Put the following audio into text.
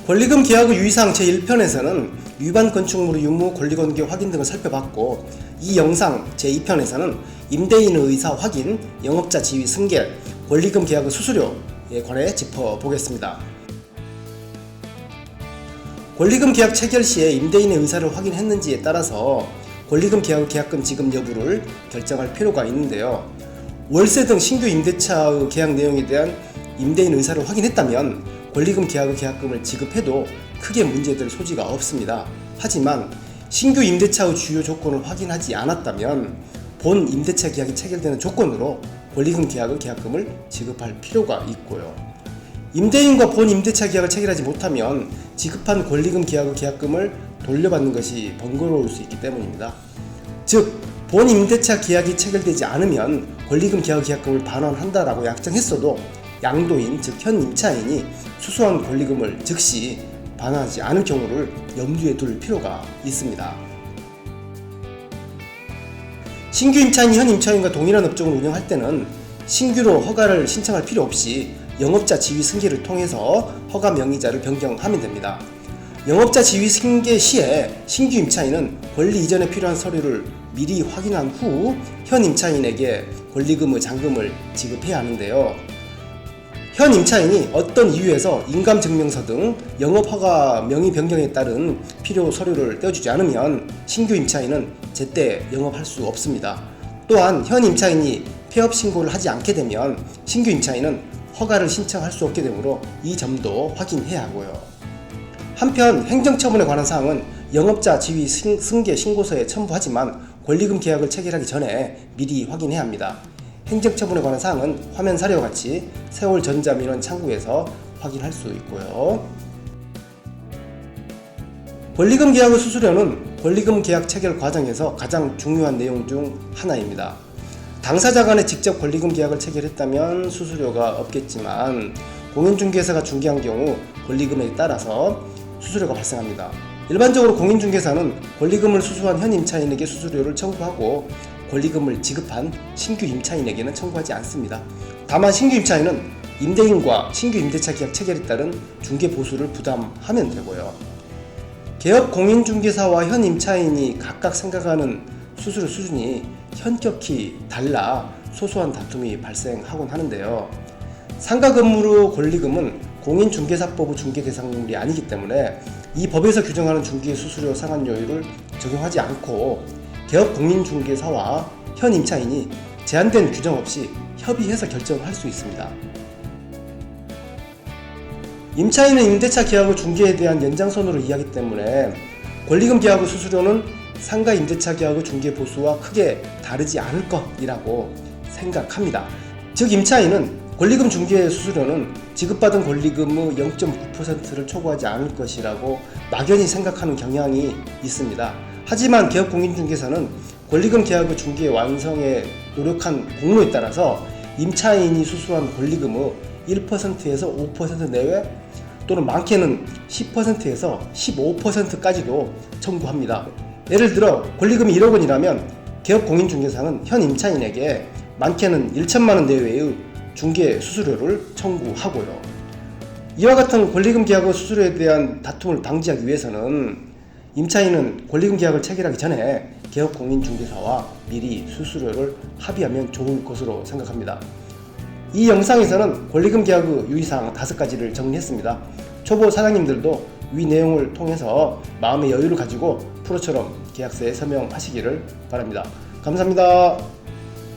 권리금 계약 유의사항 제1편에서는 위반 건축물의 유무, 권리관계 확인 등을 살펴봤고, 이 영상 제2편에서는 임대인의 의사 확인, 영업자 지위 승계, 권리금 계약 수수료에 관해 짚어보겠습니다. 권리금 계약 체결 시에 임대인의 의사를 확인했는지에 따라서 권리금 계약금 지급 여부를 결정할 필요가 있는데요. 월세 등 신규 임대차의 계약 내용에 대한 임대인 의사를 확인했다면 권리금 계약금을 지급해도 크게 문제될 소지가 없습니다. 하지만 신규 임대차의 주요 조건을 확인하지 않았다면 본 임대차 계약이 체결되는 조건으로 권리금 계약금을 지급할 필요가 있고요. 임대인과 본 임대차 계약을 체결하지 못하면 지급한 권리금 계약금을 돌려받는 것이 번거로울 수 있기 때문입니다. 즉, 본 임대차 계약이 체결되지 않으면 권리금 계약금을 반환한다라고 약정했어도 양도인, 즉 현 임차인이 수수한 권리금을 즉시 반환하지 않을 경우를 염두에 둘 필요가 있습니다. 신규 임차인이 현 임차인과 동일한 업종을 운영할 때는 신규로 허가를 신청할 필요 없이 영업자 지위 승계를 통해서 허가 명의자를 변경하면 됩니다. 영업자 지위 승계 시에 신규 임차인은 권리 이전에 필요한 서류를 미리 확인한 후 현 임차인에게 권리금의 잔금을 지급해야 하는데요. 현 임차인이 어떤 이유에서 인감증명서 등 영업허가 명의 변경에 따른 필요 서류를 떼어주지 않으면 신규 임차인은 제때 영업할 수 없습니다. 또한 현 임차인이 폐업 신고를 하지 않게 되면 신규 임차인은 허가를 신청할 수 없게 되므로 이 점도 확인해야 하고요. 한편 행정처분에 관한 사항은 영업자 지위 승계 신고서에 첨부하지만 권리금 계약을 체결하기 전에 미리 확인해야 합니다. 행정처분에 관한 사항은 화면 사례와 같이 세월전자민원 창구에서 확인할 수 있고요. 권리금 계약의 수수료는 권리금 계약 체결 과정에서 가장 중요한 내용 중 하나입니다. 당사자 간에 직접 권리금 계약을 체결했다면 수수료가 없겠지만 공인중개사가 중개한 경우 권리금에 따라서 수수료가 발생합니다. 일반적으로 공인중개사는 권리금을 수수한 현 임차인에게 수수료를 청구하고 권리금을 지급한 신규 임차인에게는 청구하지 않습니다. 다만 신규 임차인은 임대인과 신규 임대차 계약 체결에 따른 중개보수를 부담하면 되고요. 개업 공인중개사와 현 임차인이 각각 생각하는 수수료 수준이 현격히 달라 소소한 다툼이 발생하곤 하는데요. 상가 건물의 권리금은 공인중개사법의 중개 대상물이 아니기 때문에 이 법에서 규정하는 중개 수수료 상한요율을 적용하지 않고 개업 공인중개사와 현 임차인이 제한된 규정 없이 협의해서 결정할 수 있습니다. 임차인은 임대차 계약의 중개에 대한 연장선으로 이해하기 때문에 권리금 계약의 수수료는 상가 임대차 계약의 중개 보수와 크게 다르지 않을 것이라고 생각합니다. 즉 임차인은 권리금 중개 수수료는 지급받은 권리금의 0.9%를 초과하지 않을 것이라고 막연히 생각하는 경향이 있습니다. 하지만 개업 공인중개사는 권리금 계약의 중개 완성에 노력한 공로에 따라서 임차인이 수수한 권리금의 1%에서 5% 내외 또는 많게는 10%에서 15%까지도 청구합니다. 예를 들어 권리금이 1억 원이라면 개업 공인중개사는 현 임차인에게 많게는 1천만 원 내외의 중개 수수료를 청구하고요. 이와 같은 권리금 계약의 수수료에 대한 다툼을 방지하기 위해서는 임차인은 권리금 계약을 체결하기 전에 개업 공인중개사와 미리 수수료를 합의하면 좋을 것으로 생각합니다. 이 영상에서는 권리금 계약의 유의사항 5가지를 정리했습니다. 초보 사장님들도 위 내용을 통해서 마음의 여유를 가지고 프로처럼 계약서에 서명하시기를 바랍니다. 감사합니다.